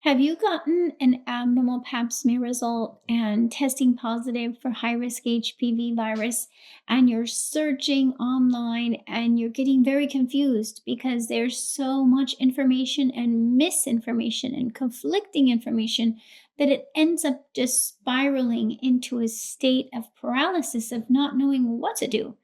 Have you gotten an abnormal pap smear result and testing positive for high risk HPV virus, and you're searching online and you're getting very confused because there's so much information and misinformation and conflicting information that it ends up just spiraling into a state of paralysis of not knowing what to do?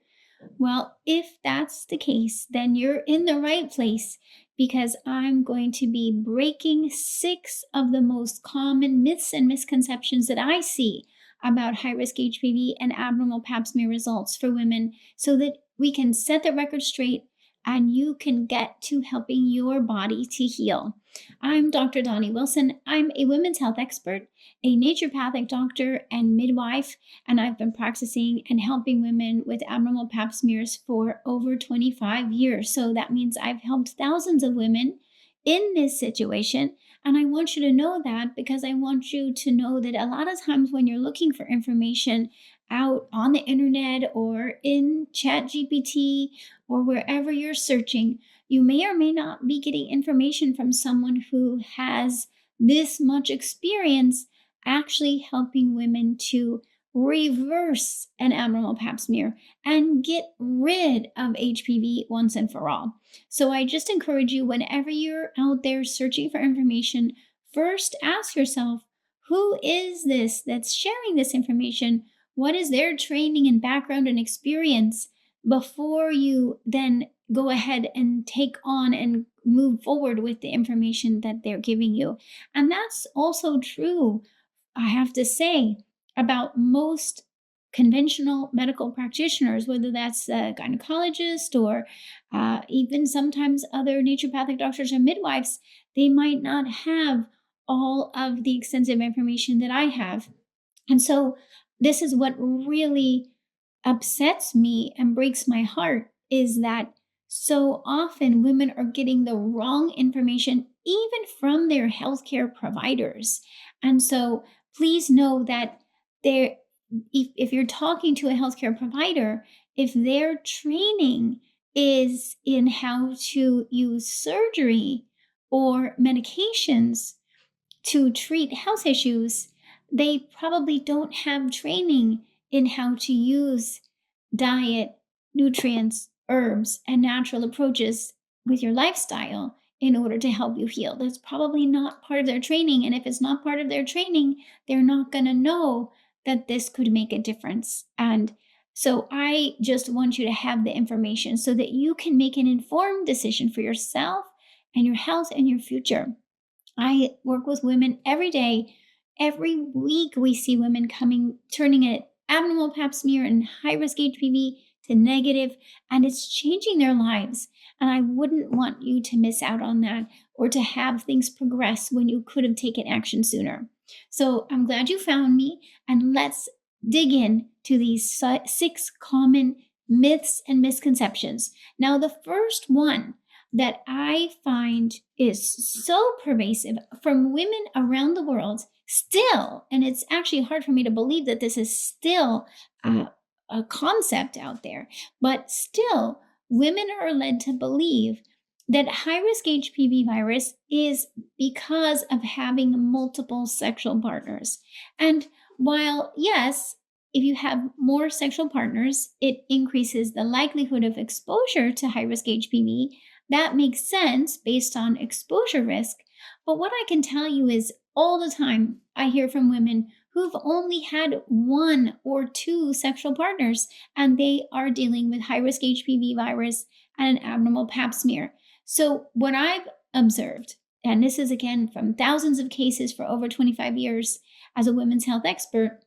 Well, if that's the case, then you're in the right place because I'm going to be breaking six of the most common myths and misconceptions that I see about high risk HPV and abnormal pap smear results for women so that we can set the record straight and you can get to helping your body to heal. I'm Dr. Donnie Wilson. I'm a women's health expert, a naturopathic doctor, and midwife, and I've been practicing and helping women with abnormal pap smears for over 25 years. So that means I've helped thousands of women in this situation. And I want you to know that because I want you to know that a lot of times when you're looking for information out on the internet or in Chat GPT or wherever you're searching, you may or may not be getting information from someone who has this much experience actually helping women to reverse an abnormal pap smear and get rid of HPV once and for all. So I just encourage you, whenever you're out there searching for information, first ask yourself, who is this that's sharing this information? What is their training and background and experience before you then go ahead and take on and move forward with the information that they're giving you? And that's also true, I have to say, about most conventional medical practitioners, whether that's a gynecologist or even sometimes other naturopathic doctors or midwives, they might not have all of the extensive information that I have. And so, this is what really upsets me and breaks my heart is that so often women are getting the wrong information, even from their healthcare providers. And so, please know that there, if you're talking to a healthcare provider, if their training is in how to use surgery or medications to treat health issues, they probably don't have training in how to use diet, nutrients, herbs, and natural approaches with your lifestyle in order to help you heal. That's probably not part of their training. And if it's not part of their training, they're not going to know that this could make a difference. And so I just want you to have the information so that you can make an informed decision for yourself and your health and your future. I work with women every day. Every week, we see women coming, turning an abnormal pap smear and high risk HPV to negative, and it's changing their lives. And I wouldn't want you to miss out on that or to have things progress when you could have taken action sooner. So I'm glad you found me, and let's dig in to these six common myths and misconceptions. Now, the first one that I find is so pervasive from women around the world still, and it's actually hard for me to believe that this is still a concept out there, but still, women are led to believe that high risk HPV virus is because of having multiple sexual partners. And while, yes, if you have more sexual partners, it increases the likelihood of exposure to high risk HPV. That makes sense based on exposure risk. But what I can tell you is all the time I hear from women who've only had one or two sexual partners and they are dealing with high risk HPV virus and an abnormal pap smear. So, what I've observed, and this is again from thousands of cases for over 25 years as a women's health expert,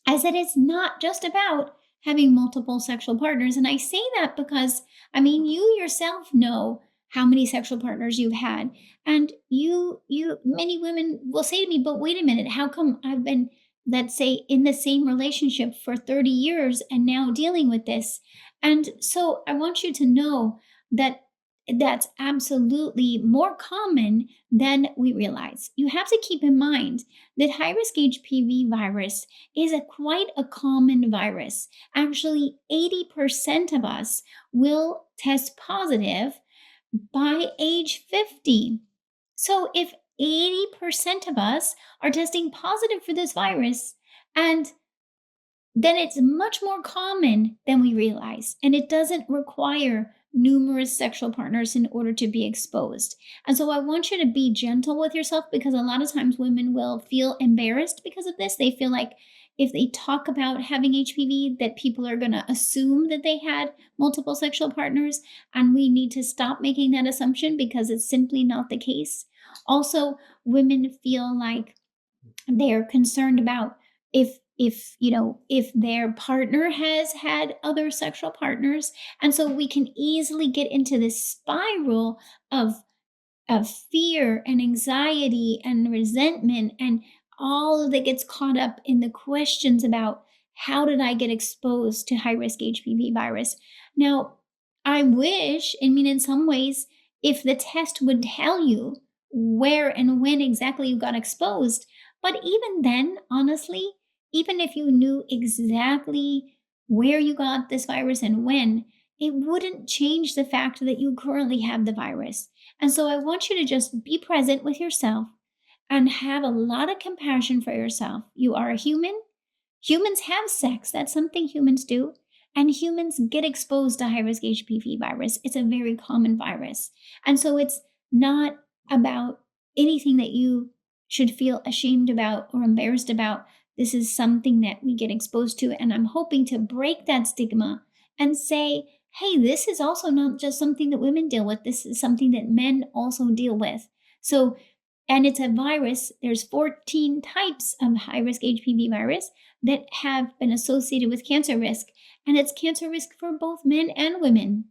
is that it's not just about having multiple sexual partners. And I say that because, I mean, you yourself know how many sexual partners you've had. And many women will say to me, but wait a minute, how come I've been, let's say, in the same relationship for 30 years and now dealing with this? And so I want you to know that that's absolutely more common than we realize. You have to keep in mind that high risk HPV virus is quite a common virus. Actually, 80% of us will test positive by age 50. So if 80% of us are testing positive for this virus. And then it's much more common than we realize. And it doesn't require numerous sexual partners in order to be exposed. And so I want you to be gentle with yourself, because a lot of times women will feel embarrassed because of this. They feel like if they talk about having HPV, that people are going to assume that they had multiple sexual partners. And we need to stop making that assumption, because it's simply not the case. Also, women feel like they're concerned about if their partner has had other sexual partners, and so we can easily get into this spiral of fear and anxiety and resentment, and all that gets caught up in the questions about how did I get exposed to high risk HPV virus. Now, I wish, I mean, in some ways, if the test would tell you where and when exactly you got exposed, but even then, honestly, even if you knew exactly where you got this virus and when, it wouldn't change the fact that you currently have the virus. And so I want you to just be present with yourself and have a lot of compassion for yourself. You are a human. Humans have sex. That's something humans do. And humans get exposed to high risk HPV virus. It's a very common virus. And so it's not about anything that you should feel ashamed about or embarrassed about. This is something that we get exposed to. And I'm hoping to break that stigma and say, hey, this is also not just something that women deal with. This is something that men also deal with. So, and it's a virus. There's 14 types of high risk HPV virus that have been associated with cancer risk. And it's cancer risk for both men and women.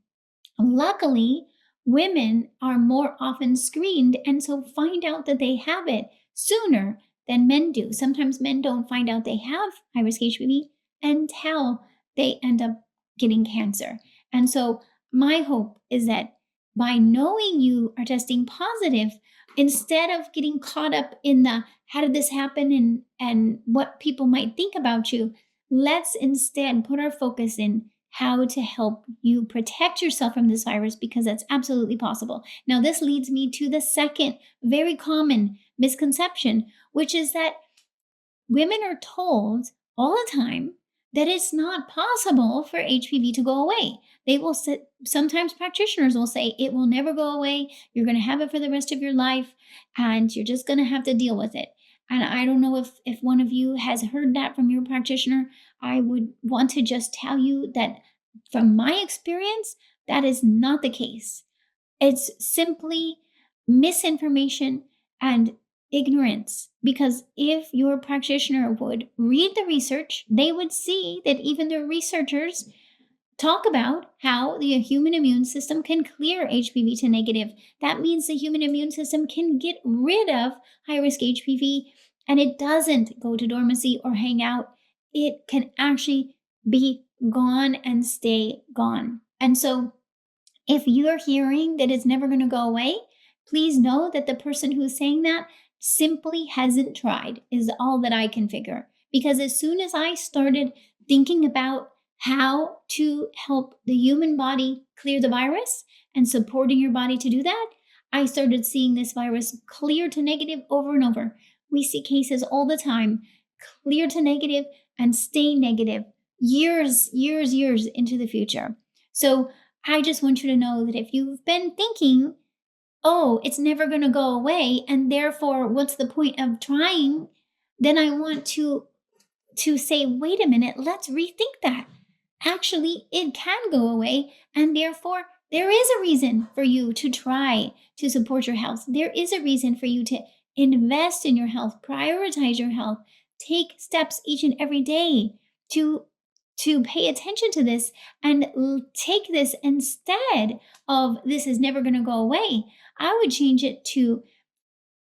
Luckily, women are more often screened and so find out that they have it sooner than men do. Sometimes men don't find out they have high risk HPV until they end up getting cancer. And so, my hope is that by knowing you are testing positive, instead of getting caught up in the how did this happen and what people might think about you, let's instead put our focus in how to help you protect yourself from this virus, because that's absolutely possible. Now, this leads me to the second very common misconception, which is that women are told all the time that it's not possible for HPV to go away. They will say, sometimes practitioners will say, it will never go away. You're going to have it for the rest of your life, and you're just going to have to deal with it. And I don't know if one of you has heard that from your practitioner. I would want to just tell you that from my experience, that is not the case. It's simply misinformation and ignorance. Because if your practitioner would read the research, they would see that even the researchers talk about how the human immune system can clear HPV to negative. That means the human immune system can get rid of high risk HPV, and it doesn't go to dormancy or hang out. It can actually be gone and stay gone. And so, if you're hearing that it's never going to go away, please know that the person who's saying that simply hasn't tried, is all that I can figure. Because as soon as I started thinking about how to help the human body clear the virus and supporting your body to do that, I started seeing this virus clear to negative over and over. We see cases all the time, clear to negative and stay negative years into the future. So I just want you to know that if you've been thinking, oh, it's never going to go away, and therefore, what's the point of trying? Then I want to say, wait a minute, let's rethink that. Actually, it can go away, and therefore, there is a reason for you to try to support your health. There is a reason for you to invest in your health, prioritize your health, take steps each and every day to pay attention to this and take this instead of this is never going to go away. I would change it to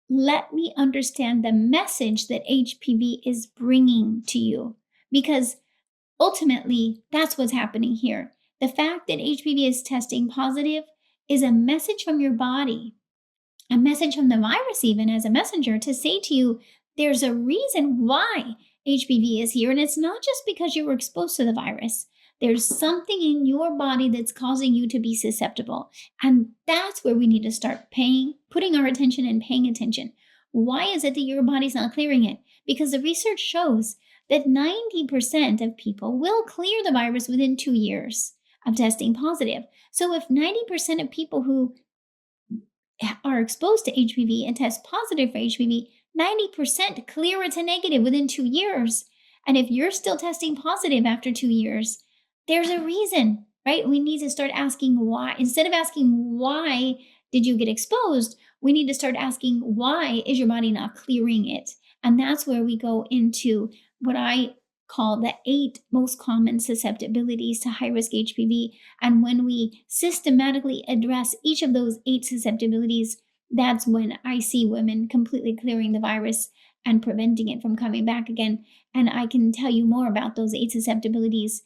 let me understand the message that HPV is bringing to you, because ultimately that's what's happening here. The fact that HPV is testing positive is a message from your body, a message from the virus, even as a messenger, to say to you, there's a reason why HPV is here. And it's not just because you were exposed to the virus. There's something in your body that's causing you to be susceptible. And that's where we need to start putting our attention and paying attention. Why is it that your body's not clearing it? Because the research shows that 90% of people will clear the virus within 2 years of testing positive. So if 90% of people who are exposed to HPV and test positive for HPV, 90% clear it to negative within 2 years. And if you're still testing positive after 2 years, there's a reason, right? We need to start asking why. Instead of asking why did you get exposed, we need to start asking why is your body not clearing it? And that's where we go into what I call the 8 most common susceptibilities to high risk HPV. And when we systematically address each of those 8 susceptibilities, that's when I see women completely clearing the virus and preventing it from coming back again. And I can tell you more about those 8 susceptibilities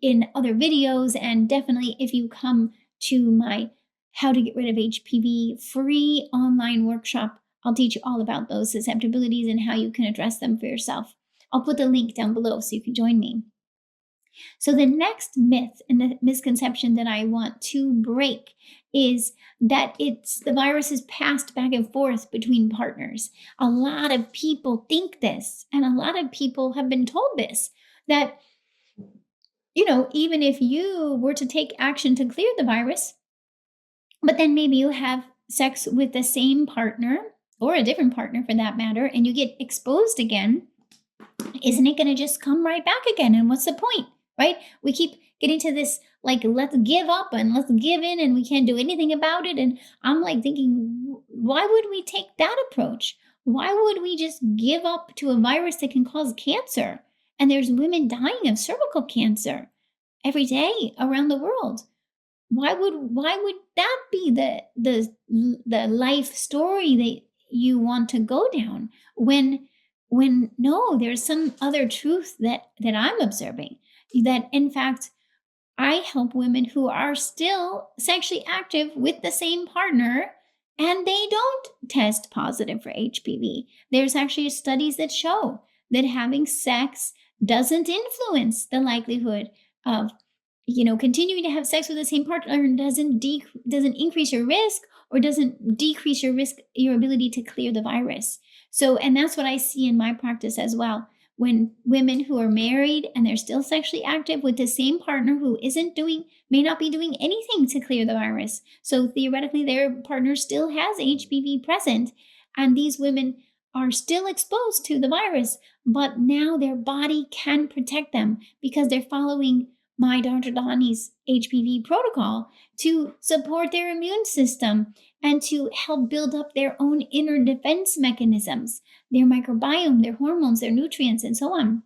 in other videos. And definitely, if you come to my How to Get Rid of HPV free online workshop, I'll teach you all about those susceptibilities and how you can address them for yourself. I'll put the link down below so you can join me. So, the next myth and the misconception that I want to break is that the virus is passed back and forth between partners. A lot of people think this, and a lot of people have been told this, that, even if you were to take action to clear the virus, but then maybe you have sex with the same partner or a different partner for that matter, and you get exposed again, isn't it going to just come right back again? And what's the point, right? We keep getting to this, like, let's give up and let's give in and we can't do anything about it. And I'm like thinking, why would we take that approach? Why would we just give up to a virus that can cause cancer? And there's women dying of cervical cancer every day around the world. Why would that be the life story that you want to go down when no, there's some other truth that I'm observing, that in fact I help women who are still sexually active with the same partner and they don't test positive for HPV. There's actually studies that show that having sex doesn't influence the likelihood of continuing to have sex with the same partner doesn't increase your risk or doesn't decrease your ability to clear the virus. So, and that's what I see in my practice as well. When women who are married and they're still sexually active with the same partner who may not be doing anything to clear the virus. So theoretically, their partner still has HPV present, and these women are still exposed to the virus, but now their body can protect them because they're following my Dr. Donnie's HPV protocol to support their immune system and to help build up their own inner defense mechanisms, their microbiome, their hormones, their nutrients, and so on.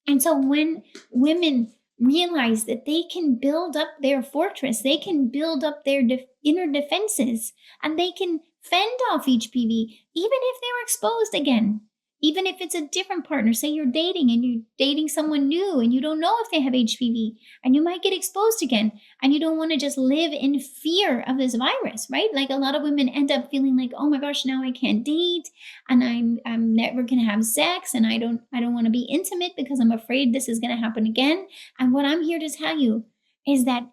And so when women realize that they can build up their fortress, they can build up their inner defenses, and they can fend off HPV, even if they're exposed again. Even if it's a different partner, say you're dating and you're dating someone new and you don't know if they have HPV and you might get exposed again and you don't want to just live in fear of this virus, right? Like a lot of women end up feeling like, oh my gosh, now I can't date and I'm never going to have sex and I don't want to be intimate because I'm afraid this is going to happen again. And what I'm here to tell you is that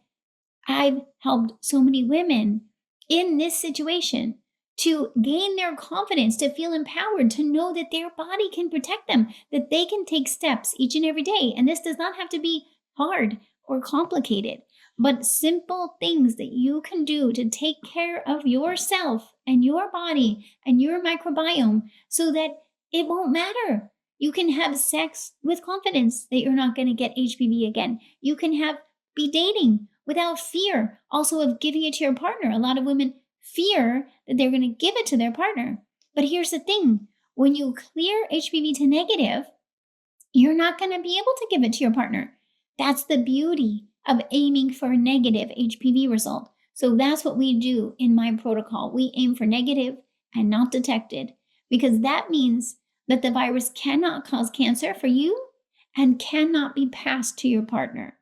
I've helped so many women in this situation to gain their confidence, to feel empowered, to know that their body can protect them, that they can take steps each and every day. And this does not have to be hard or complicated, but simple things that you can do to take care of yourself and your body and your microbiome so that it won't matter. You can have sex with confidence that you're not going to get HPV again. You can be dating without fear also of giving it to your partner. A lot of women fear that they're going to give it to their partner. But here's the thing. When you clear HPV to negative, you're not going to be able to give it to your partner. That's the beauty of aiming for a negative HPV result. So that's what we do in my protocol. We aim for negative and not detected, because that means that the virus cannot cause cancer for you and cannot be passed to your partner.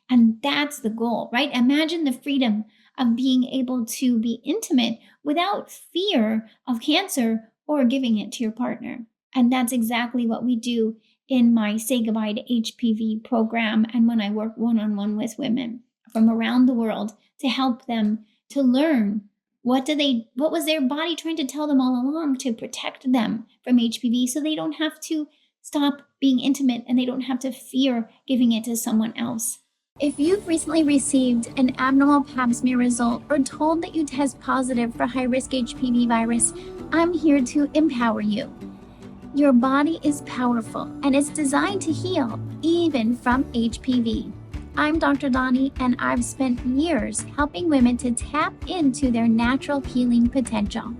And that's the goal, right? Imagine the freedom of being able to be intimate without fear of cancer or giving it to your partner. And that's exactly what we do in my Say Goodbye to HPV program and when I work one-on-one with women from around the world to help them to learn What was their body trying to tell them all along to protect them from HPV so they don't have to stop being intimate and they don't have to fear giving it to someone else? If you've recently received an abnormal pap smear result or told that you test positive for high risk HPV virus, I'm here to empower you. Your body is powerful and it's designed to heal, even from HPV. I'm Dr. Donnie, and I've spent years helping women to tap into their natural healing potential.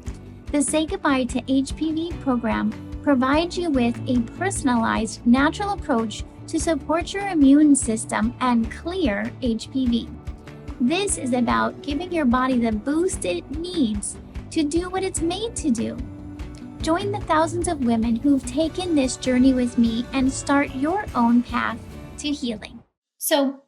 The Say Goodbye to HPV program provides you with a personalized, natural approach to support your immune system and clear HPV. This is about giving your body the boost it needs to do what it's made to do. Join the thousands of women who've taken this journey with me and start your own path to healing. So,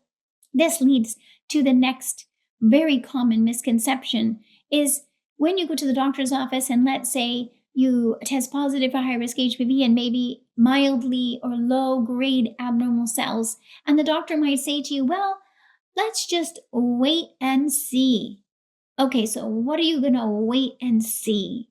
this leads to the next very common misconception is when you go to the doctor's office and let's say you test positive for high risk HPV and maybe mildly or low grade abnormal cells, and the doctor might say to you, well, let's just wait and see. Okay, so what are you going to wait and see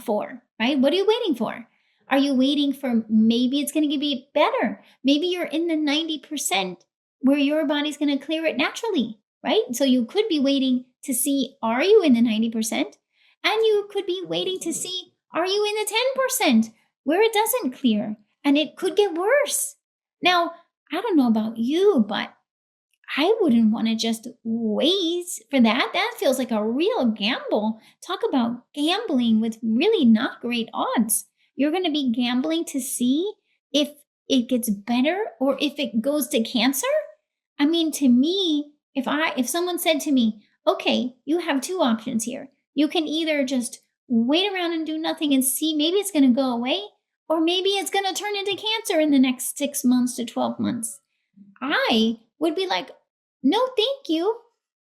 for, right? What are you waiting for? Are you waiting for maybe it's going to be better? Maybe you're in the 90% where your body's going to clear it naturally, right? So you could be waiting to see, are you in the 90%? And you could be waiting to see, are you in the 10% where it doesn't clear and it could get worse? Now, I don't know about you, but I wouldn't want to just wait for that. That feels like a real gamble. Talk about gambling with really not great odds. You're going to be gambling to see if it gets better or if it goes to cancer. I mean, to me, if someone said to me, okay, you have two options here. You can either just wait around and do nothing and see maybe it's going to go away, or maybe it's going to turn into cancer in the next 6 months to 12 months. I would be like, no, thank you.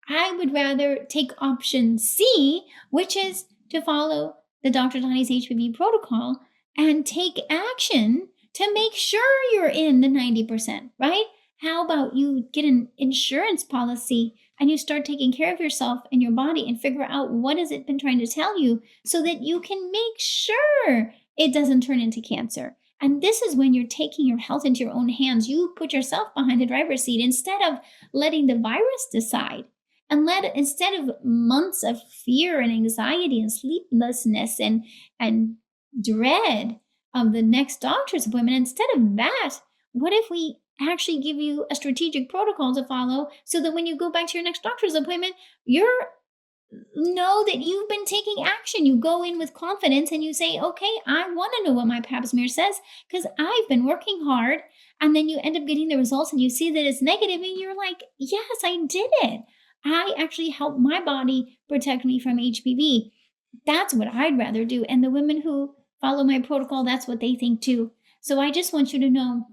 I would rather take option C, which is to follow the Dr. Donnie's HPV protocol and take action to make sure you're in the 90%, right? How about you get an insurance policy and you start taking care of yourself and your body and figure out what has it been trying to tell you so that you can make sure it doesn't turn into cancer. And this is when you're taking your health into your own hands. You put yourself behind the driver's seat instead of letting the virus decide. And instead of months of fear and anxiety and sleeplessness and dread of the next doctor's appointment, instead of that, what if we actually give you a strategic protocol to follow so that when you go back to your next doctor's appointment, know that you've been taking action. You go in with confidence and you say, okay, I want to know what my pap smear says because I've been working hard. And then you end up getting the results and you see that it's negative and you're like, yes, I did it. I actually helped my body protect me from HPV. That's what I'd rather do. And the women who follow my protocol, that's what they think too. So I just want you to know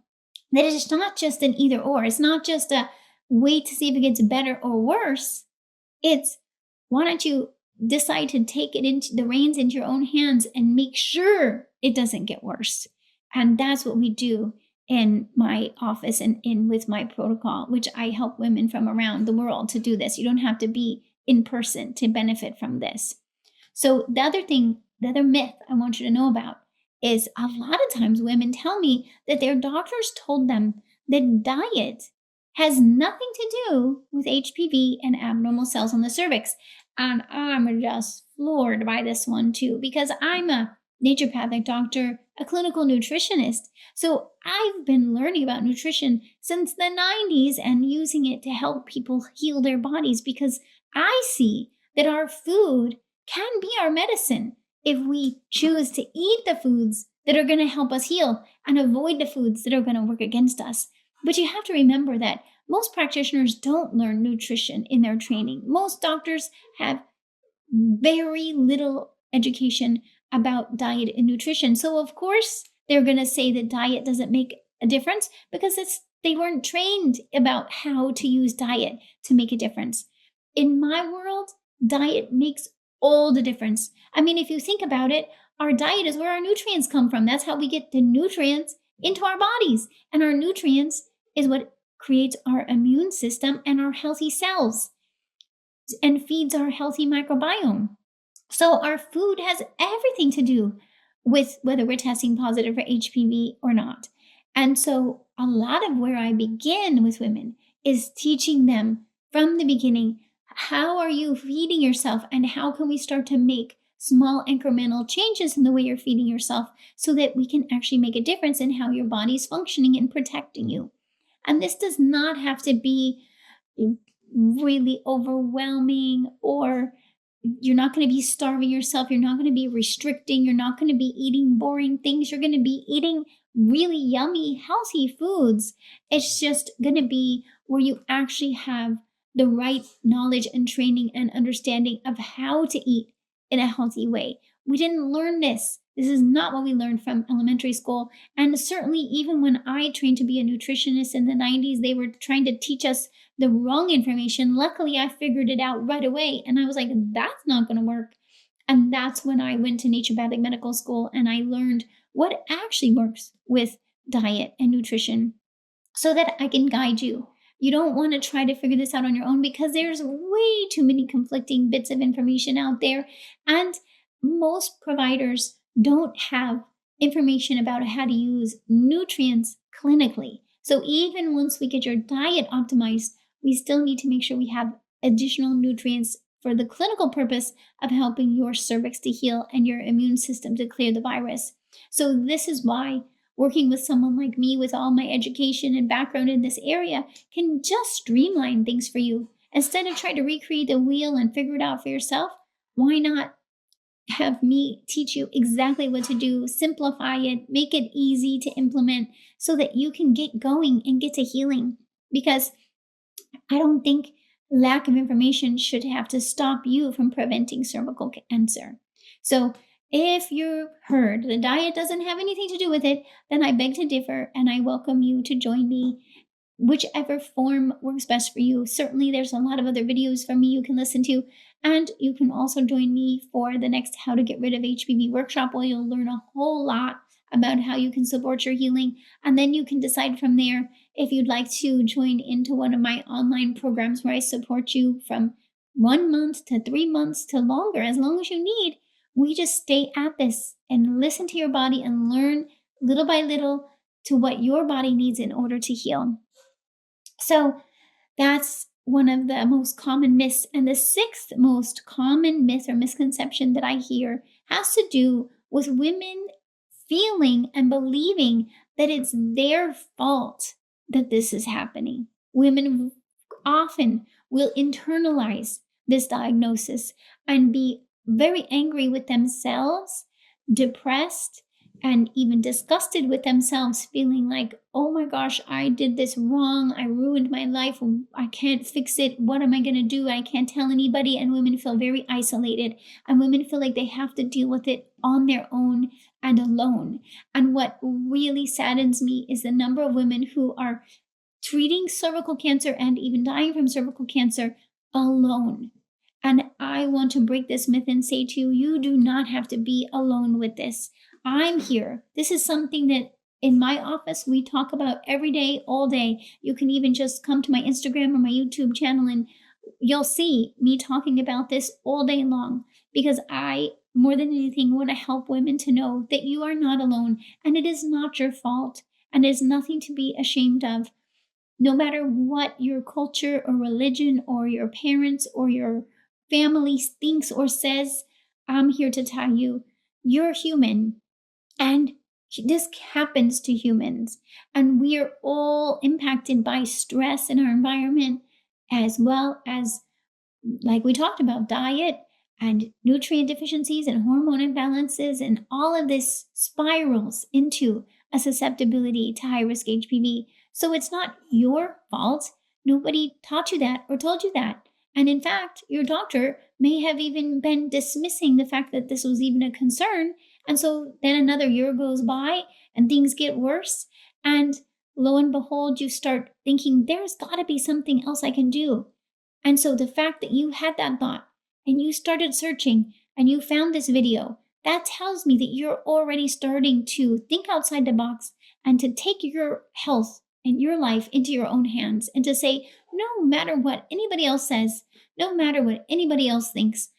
that it's not just an either or. It's not just a wait to see if it gets better or worse. It's why don't you decide to take it into the reins into your own hands and make sure it doesn't get worse. And that's what we do in my office and in with my protocol, which I help women from around the world to do this. You don't have to be in person to benefit from this. So the other myth I want you to know about is a lot of times women tell me that their doctors told them that diet has nothing to do with HPV and abnormal cells on the cervix. And I'm just floored by this one too, because I'm a naturopathic doctor, a clinical nutritionist. So I've been learning about nutrition since the 90s and using it to help people heal their bodies because I see that our food can be our medicine if we choose to eat the foods that are going to help us heal and avoid the foods that are going to work against us. But you have to remember that most practitioners don't learn nutrition in their training. Most doctors have very little education about diet and nutrition. So of course, they're going to say that diet doesn't make a difference because they weren't trained about how to use diet to make a difference. In my world, diet makes all the difference. I mean, if you think about it, our diet is where our nutrients come from. That's how we get the nutrients into our bodies. And our nutrients is what creates our immune system and our healthy cells and feeds our healthy microbiome. So our food has everything to do with whether we're testing positive for HPV or not. And so a lot of where I begin with women is teaching them from the beginning, how are you feeding yourself and how can we start to make small incremental changes in the way you're feeding yourself so that we can actually make a difference in how your body's functioning and protecting you. And this does not have to be really overwhelming, or you're not going to be starving yourself. You're not going to be restricting. You're not going to be eating boring things. You're going to be eating really yummy, healthy foods. It's just going to be where you actually have the right knowledge and training and understanding of how to eat in a healthy way. We didn't learn this. This is not what we learned from elementary school. And certainly, even when I trained to be a nutritionist in the 90s, they were trying to teach us the wrong information. Luckily, I figured it out right away. And I was like, that's not going to work. And that's when I went to naturopathic medical school and I learned what actually works with diet and nutrition so that I can guide you. You don't want to try to figure this out on your own because there's way too many conflicting bits of information out there. And most providers don't have information about how to use nutrients clinically. So even once we get your diet optimized, we still need to make sure we have additional nutrients for the clinical purpose of helping your cervix to heal and your immune system to clear the virus. So this is why working with someone like me with all my education and background in this area can just streamline things for you. Instead of trying to recreate the wheel and figure it out for yourself, why not have me teach you exactly what to do, simplify it, make it easy to implement so that you can get going and get to healing? Because I don't think lack of information should have to stop you from preventing cervical cancer. So, if you've heard the diet doesn't have anything to do with it, then I beg to differ and I welcome you to join me whichever form works best for you. Certainly, there's a lot of other videos from me you can listen to. And you can also join me for the next How to Get Rid of HPV workshop, where you'll learn a whole lot about how you can support your healing. And then you can decide from there if you'd like to join into one of my online programs where I support you from 1 month to 3 months to longer, as long as you need. We just stay at this and listen to your body and learn little by little to what your body needs in order to heal. So that's one of the most common myths. And the sixth most common myth or misconception that I hear has to do with women feeling and believing that it's their fault that this is happening. Women often will internalize this diagnosis and be very angry with themselves, depressed, and even disgusted with themselves, feeling like, oh my gosh, I did this wrong. I ruined my life. I can't fix it. What am I going to do? I can't tell anybody. And women feel very isolated. And women feel like they have to deal with it on their own and alone. And what really saddens me is the number of women who are treating cervical cancer and even dying from cervical cancer alone. And I want to break this myth and say to you, you do not have to be alone with this. I'm here. This is something that in my office we talk about every day, all day. You can even just come to my Instagram or my YouTube channel and you'll see me talking about this all day long, because I, more than anything, want to help women to know that you are not alone and it is not your fault and it is nothing to be ashamed of. No matter what your culture or religion or your parents or your family thinks or says, I'm here to tell you, you're human. And this happens to humans. And we are all impacted by stress in our environment, as well as, like we talked about, diet and nutrient deficiencies and hormone imbalances, and all of this spirals into a susceptibility to high risk HPV. So it's not your fault. Nobody taught you that or told you that. And in fact, your doctor may have even been dismissing the fact that this was even a concern. And so then another year goes by and things get worse. And lo and behold, you start thinking, there's got to be something else I can do. And so the fact that you had that thought and you started searching and you found this video, that tells me that you're already starting to think outside the box and to take your health and your life into your own hands and to say, no matter what anybody else says, no matter what anybody else thinks,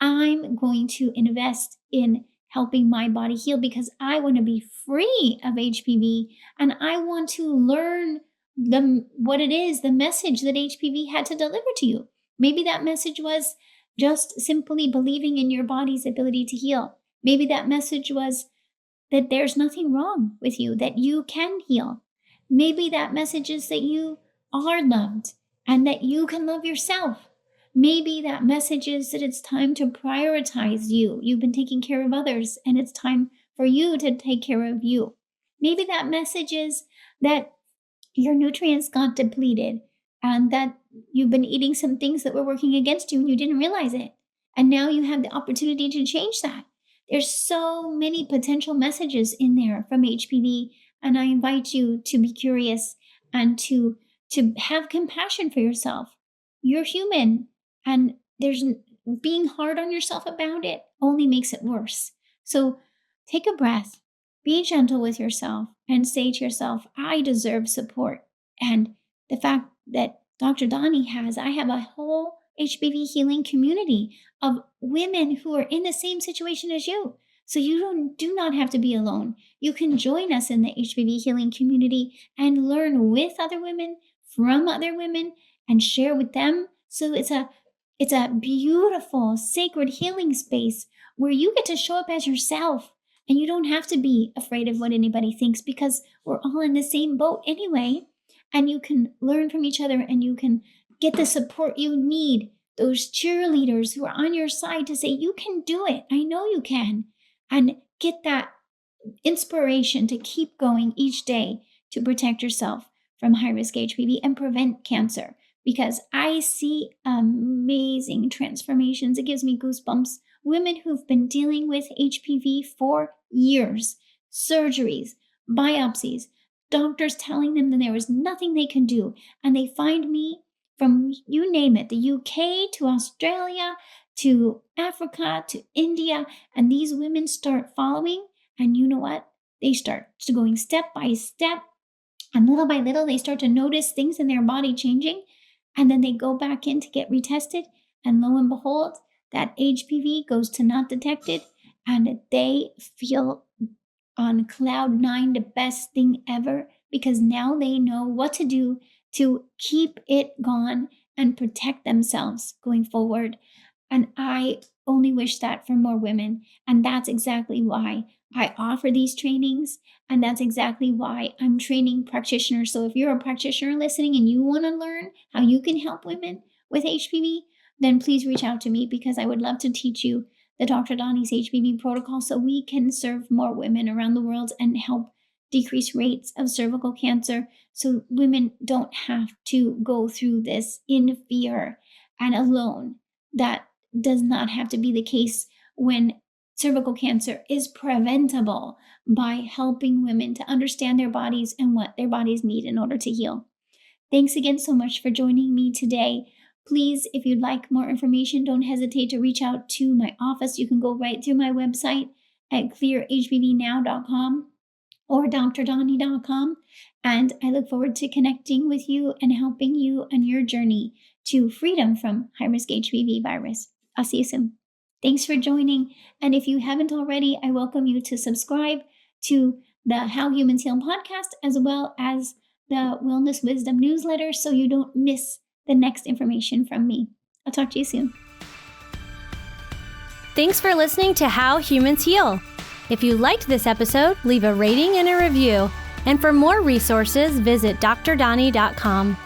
I'm going to invest in helping my body heal because I want to be free of HPV and I want to learn what it is, the message that HPV had to deliver to you. Maybe that message was just simply believing in your body's ability to heal. Maybe that message was that there's nothing wrong with you, that you can heal. Maybe that message is that you are loved and that you can love yourself. Maybe that message is that it's time to prioritize you. You've been taking care of others and it's time for you to take care of you. Maybe that message is that your nutrients got depleted and that you've been eating some things that were working against you and you didn't realize it. And now you have the opportunity to change that. There's so many potential messages in there from HPV, and I invite you to be curious and to have compassion for yourself. You're human, and there's being hard on yourself about it only makes it worse. So take a breath, be gentle with yourself, and say to yourself, I deserve support. And the fact that Dr. Donnie I have a whole HPV healing community of women who are in the same situation as you. So you do not have to be alone. You can join us in the HPV healing community and learn with other women, from other women, and share with them. So it's a beautiful, sacred healing space where you get to show up as yourself. And you don't have to be afraid of what anybody thinks because we're all in the same boat anyway. And you can learn from each other and you can get the support you need. Those cheerleaders who are on your side to say, you can do it. I know you can. And get that inspiration to keep going each day to protect yourself from high-risk HPV and prevent cancer. Because I see amazing transformations. It gives me goosebumps. Women who've been dealing with HPV for years, surgeries, biopsies, doctors telling them that there was nothing they could do. And they find me from, you name it, the UK to Australia, to Africa, to India. And these women start following. And you know what? They start going step by step. And little by little, they start to notice things in their body changing. And then they go back in to get retested. And lo and behold, that HPV goes to not detected. And they feel on cloud 9, the best thing ever, because now they know what to do to keep it gone and protect themselves going forward. And I only wish that for more women. And that's exactly why I offer these trainings. And that's exactly why I'm training practitioners. So if you're a practitioner listening and you want to learn how you can help women with HPV, then please reach out to me because I would love to teach you the Dr. Donnie's HPV protocol so we can serve more women around the world and help decrease rates of cervical cancer so women don't have to go through this in fear and alone. That does not have to be the case when cervical cancer is preventable by helping women to understand their bodies and what their bodies need in order to heal. Thanks again so much for joining me today. Please, if you'd like more information, don't hesitate to reach out to my office. You can go right through my website at clearhpvnow.com or drdonnie.com. And I look forward to connecting with you and helping you on your journey to freedom from high-risk HPV virus. I'll see you soon. Thanks for joining. And if you haven't already, I welcome you to subscribe to the How Humans Heal podcast, as well as the Wellness Wisdom newsletter so you don't miss the next information from me. I'll talk to you soon. Thanks for listening to How Humans Heal. If you liked this episode, leave a rating and a review. And for more resources, visit drdonnie.com.